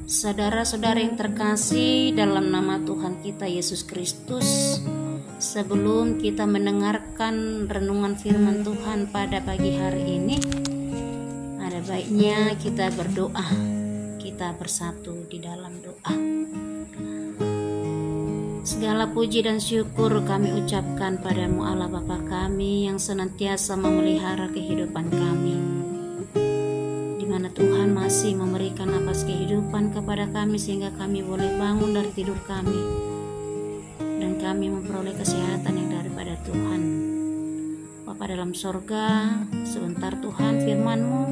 Saudara-saudara yang terkasih dalam nama Tuhan kita Yesus Kristus, sebelum kita mendengarkan renungan firman Tuhan pada pagi hari ini, ada baiknya kita berdoa. Kita bersatu di dalam doa. Segala puji dan syukur kami ucapkan padamu Allah Bapa kami yang senantiasa memelihara kehidupan kami, di mana Tuhan masih memberikan napas kehidupan kepada kami sehingga kami boleh bangun dari tidur kami dan kami memperoleh kesehatan yang daripada Tuhan. Bapa dalam sorga, sebentar Tuhan firman-Mu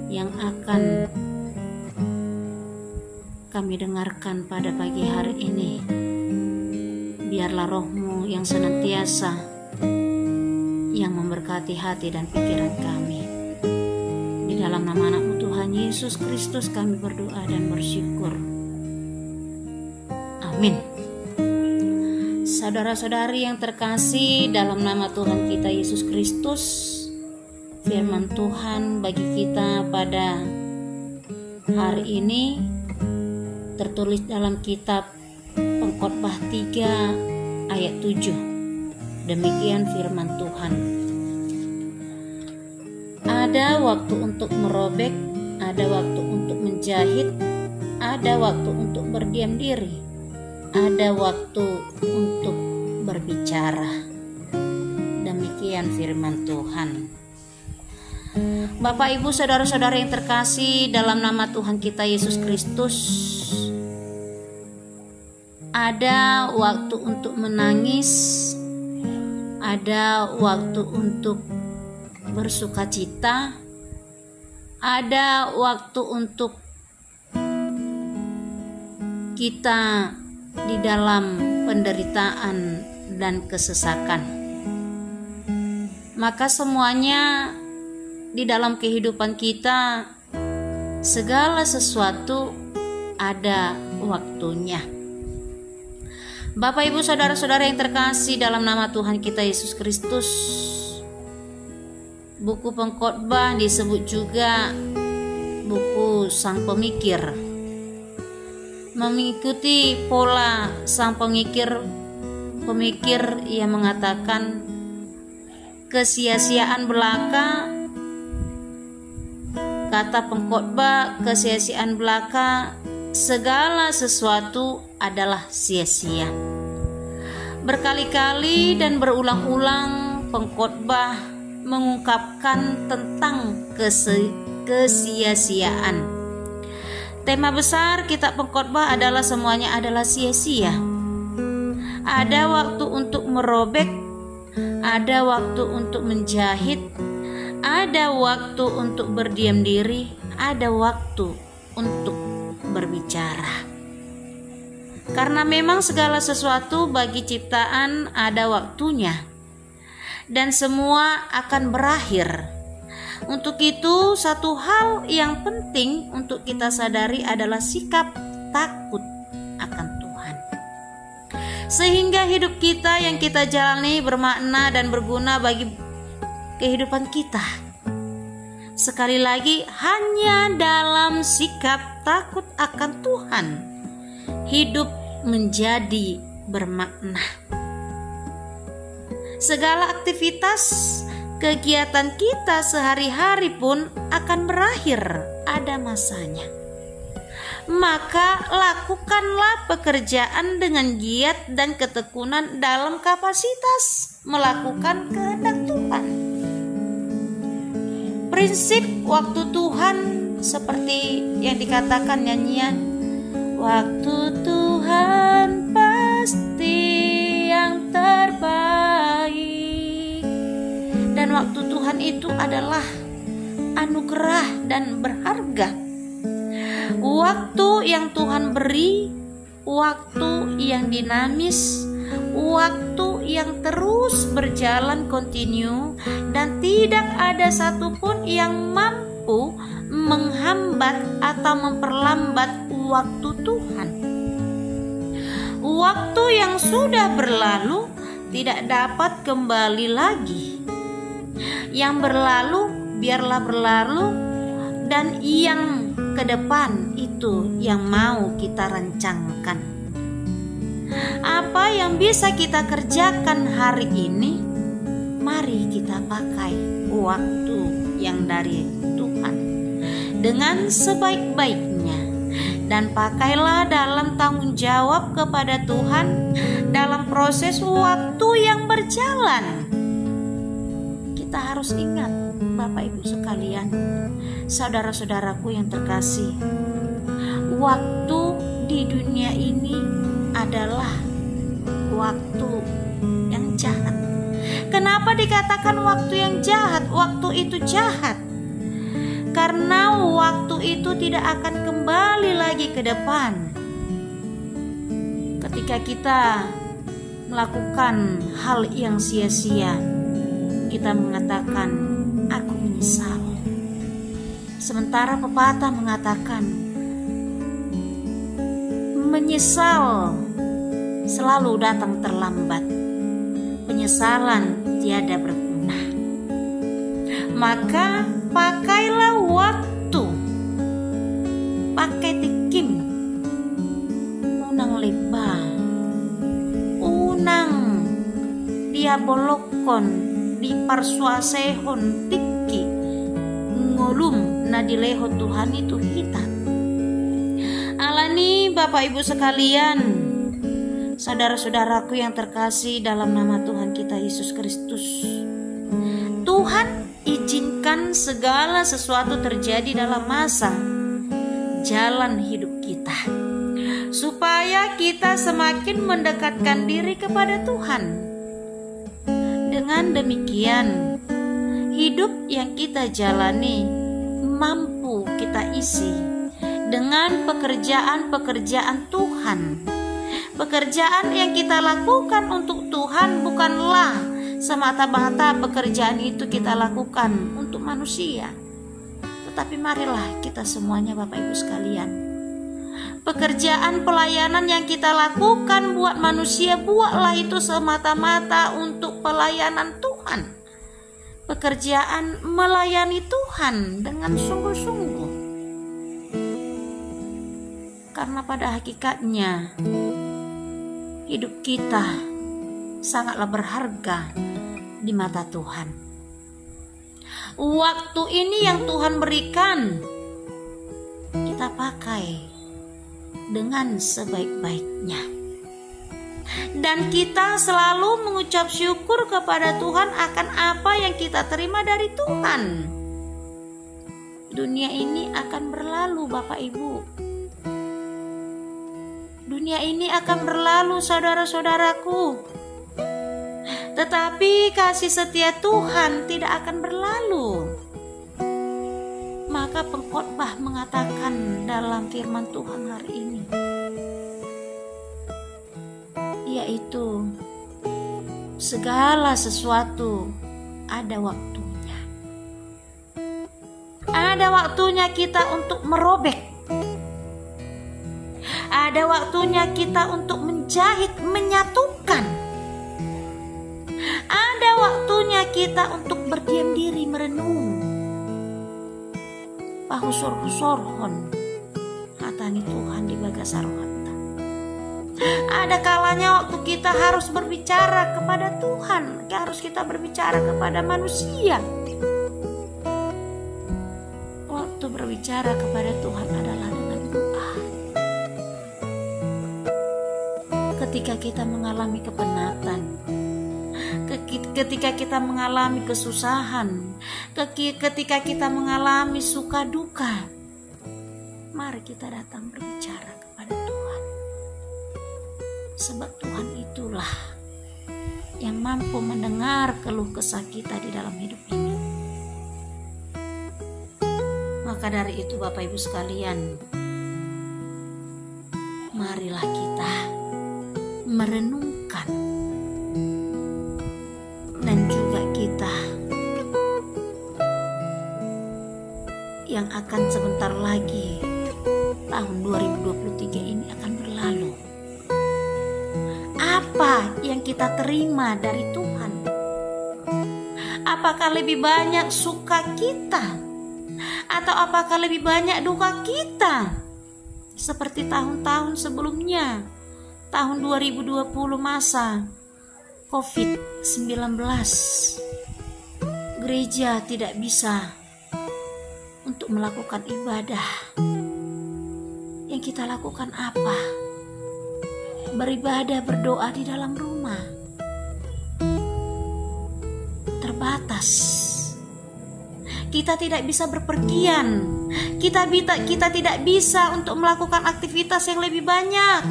yang akan kami dengarkan pada pagi hari ini, biarlah Roh-Mu yang senantiasa yang memberkati hati dan pikiran kami. Di dalam nama anak-Mu Tuhan Yesus Kristus kami berdoa dan bersyukur. Amin. Saudara-saudari yang terkasih dalam nama Tuhan kita Yesus Kristus, firman Tuhan bagi kita pada hari ini tertulis dalam kitab Pengkhotbah 3 ayat 7. Demikian firman Tuhan. Ada waktu untuk merobek, ada waktu untuk menjahit, ada waktu untuk berdiam diri, ada waktu untuk berbicara. Demikian firman Tuhan. Bapak, Ibu, saudara-saudara yang terkasih dalam nama Tuhan kita Yesus Kristus, ada waktu untuk menangis, ada waktu untuk bersukacita, ada waktu untuk kita di dalam penderitaan dan kesesakan. Maka semuanya di dalam kehidupan kita, segala sesuatu ada waktunya. Bapak, Ibu, saudara-saudara yang terkasih dalam nama Tuhan kita Yesus Kristus, buku Pengkhotbah disebut juga buku Sang Pemikir. Mengikuti pola sang pemikir ia mengatakan kesia-siaan belaka. Kata pengkhotbah, kesia-siaan belaka, segala sesuatu adalah sia-sia. Berkali-kali dan berulang-ulang pengkhotbah mengungkapkan tentang kesia-siaan. Tema besar kitab Pengkhotbah adalah semuanya adalah sia-sia. Ada waktu untuk merobek, ada waktu untuk menjahit, ada waktu untuk berdiam diri, ada waktu untuk berbicara. Karena memang segala sesuatu bagi ciptaan ada waktunya, dan semua akan berakhir. Untuk itu, satu hal yang penting untuk kita sadari adalah sikap takut akan Tuhan, sehingga hidup kita yang kita jalani bermakna dan berguna bagi kehidupan kita. Sekali lagi, hanya dalam sikap takut akan Tuhan hidup menjadi bermakna. Segala aktivitas kegiatan kita sehari-hari pun akan berakhir, ada masanya. Maka lakukanlah pekerjaan dengan giat dan ketekunan dalam kapasitas melakukan kehendak Tuhan. Prinsip waktu Tuhan seperti yang dikatakan nyanyian, waktu Tuhan pasti yang terbaik. Dan waktu Tuhan itu adalah anugerah dan berharga. Waktu yang Tuhan beri, waktu yang dinamis, waktu yang terus berjalan kontinu, dan tidak ada satupun yang mampu menghambat atau memperlambat waktu Tuhan. Waktu yang sudah berlalu tidak dapat kembali lagi. Yang berlalu biarlah berlalu, dan yang ke depan itu yang mau kita rancangkan. Apa yang bisa kita kerjakan hari ini, mari kita pakai waktu yang dari Tuhan dengan sebaik-baiknya, dan pakailah dalam tanggung jawab kepada Tuhan dalam proses waktu yang berjalan. Kita harus ingat, Bapak Ibu sekalian, saudara-saudaraku yang terkasih, waktu di dunia ini adalah waktu yang jahat. Kenapa dikatakan waktu yang jahat? Waktu itu jahat karena waktu itu tidak akan kembali lagi ke depan. Ketika kita melakukan hal yang sia-sia, kita mengatakan, aku menyesal. Sementara pepatah mengatakan, menyesal selalu datang terlambat, penyesalan tiada berguna. Maka pakailah waktu, pakai tikim, unang leba, unang diabolokon, dipersuasehon tiki, ngolum nadileho Tuhan itu kita. Alani Bapak Ibu sekalian, saudara-saudaraku yang terkasih dalam nama Tuhan kita Yesus Kristus, Tuhan izinkan segala sesuatu terjadi dalam masa jalan hidup kita, supaya kita semakin mendekatkan diri kepada Tuhan. Dengan demikian, hidup yang kita jalani mampu kita isi dengan pekerjaan-pekerjaan Tuhan. Pekerjaan yang kita lakukan untuk Tuhan bukanlah semata-mata pekerjaan itu kita lakukan untuk manusia. Tetapi marilah kita semuanya Bapak Ibu sekalian, pekerjaan pelayanan yang kita lakukan buat manusia, buatlah itu semata-mata untuk pelayanan Tuhan. Pekerjaan melayani Tuhan dengan sungguh-sungguh. Karena pada hakikatnya hidup kita sangatlah berharga di mata Tuhan. Waktu ini yang Tuhan berikan, kita pakai dengan sebaik-baiknya. Dan kita selalu mengucap syukur kepada Tuhan akan apa yang kita terima dari Tuhan. Dunia ini akan berlalu Bapak Ibu. Dunia ini akan berlalu saudara-saudaraku. Tetapi kasih setia Tuhan tidak akan berlalu. Maka pengkhotbah mengatakan dalam firman Tuhan hari ini, yaitu segala sesuatu ada waktunya. Ada waktunya kita untuk merobek. Ada waktunya kita untuk menjahit, menyatukan. Ada waktunya kita untuk berdiam diri, merenung. Pahusor-husorhon hatani Tuhan di bagasarohata. Ada kalanya waktu kita harus berbicara kepada Tuhan, harus kita berbicara kepada manusia. Waktu berbicara kepada Tuhan adalah dengan doa. Ketika kita mengalami kepenatan, ketika kita mengalami kesusahan, ketika kita mengalami suka duka, mari kita datang berbicara kepada Tuhan. Sebab Tuhan itulah yang mampu mendengar keluh kesah kita di dalam hidup ini. Maka dari itu Bapak Ibu sekalian, marilah kita merenungkan, dan juga kita yang akan sebentar lagi tahun 2023 ini akan berlalu. Apa yang kita terima dari Tuhan? Apakah lebih banyak suka kita Atau apakah lebih banyak duka kita seperti tahun-tahun sebelumnya, tahun 2020 masa COVID-19? Gereja tidak bisa untuk melakukan ibadah. Yang kita lakukan apa? Beribadah, berdoa di dalam rumah. Terbatas. Kita tidak bisa berpergian. Kita tidak bisa untuk melakukan aktivitas yang lebih banyak.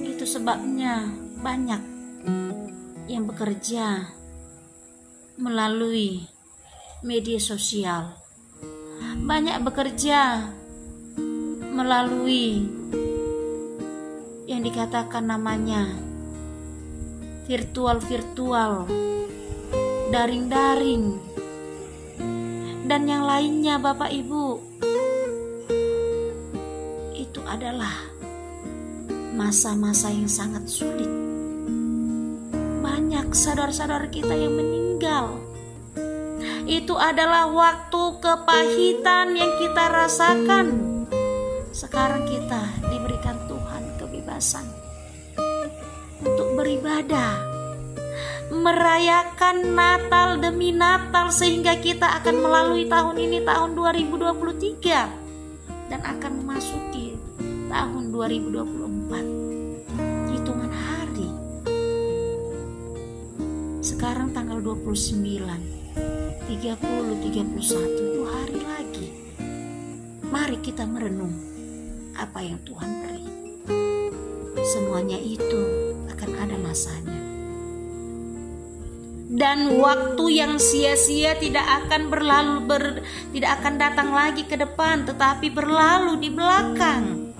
Itu sebabnya banyak yang bekerja melalui media sosial. Banyak bekerja melalui yang dikatakan namanya virtual, daring, dan yang lainnya, Bapak Ibu. Itu adalah masa-masa yang sangat sulit. Banyak saudara-saudara kita yang meninggal. Itu adalah waktu kepahitan yang kita rasakan. Sekarang kita diberikan Tuhan kebebasan untuk beribadah, merayakan Natal demi Natal, sehingga kita akan melalui tahun ini, tahun 2023, dan akan memasuki tahun 2024. Hitungan hari. Sekarang tanggal 29, 30, 31, 2 hari lagi. Mari kita merenung apa yang Tuhan beri. Semuanya itu akan ada masanya. Dan waktu yang sia-sia tidak akan tidak akan datang lagi ke depan, tetapi berlalu di belakang.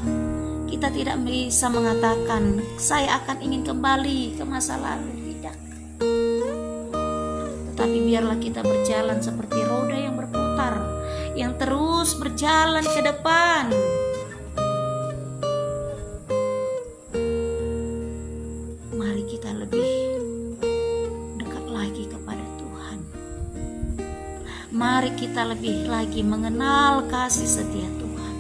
Kita tidak bisa mengatakan, saya akan ingin kembali ke masa lalu. Tidak. Tetapi biarlah kita berjalan seperti roda yang berputar, yang terus berjalan ke depan. Mari kita lebih dekat lagi kepada Tuhan. Mari kita lebih lagi mengenal kasih setia Tuhan.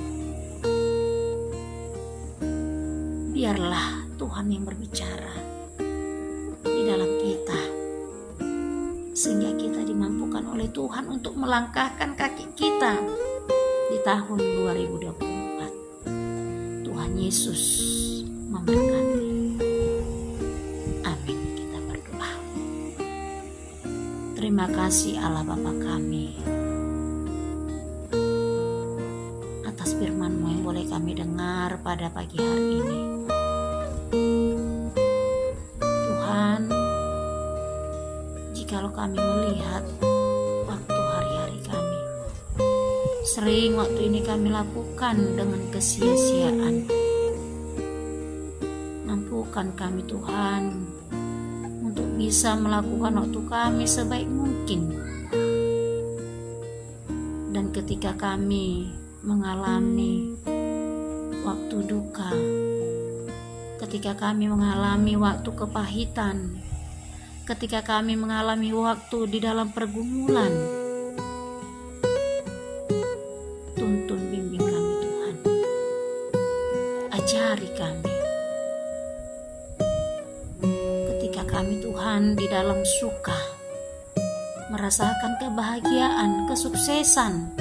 Biarlah Tuhan yang berbicara di dalam kita, sehingga kita dimampukan oleh Tuhan untuk melangkahkan kaki kita di tahun 2024. Tuhan Yesus memberkati. Amin. Kita berdoa. Terima kasih Allah Bapa kami atas firman-Mu yang boleh kami dengar pada pagi hari ini. Tuhan, jikalau kami melihat waktu hari-hari kami, sering waktu ini kami lakukan dengan kesia-siaan. Mampukan kami Tuhan untuk bisa melakukan waktu kami sebaik mungkin. Dan ketika kami mengalami waktu duka, ketika kami mengalami waktu kepahitan, ketika kami mengalami waktu di dalam pergumulan, tuntun bimbing kami Tuhan. Ajari kami. Ketika kami Tuhan di dalam suka, merasakan kebahagiaan, kesuksesan,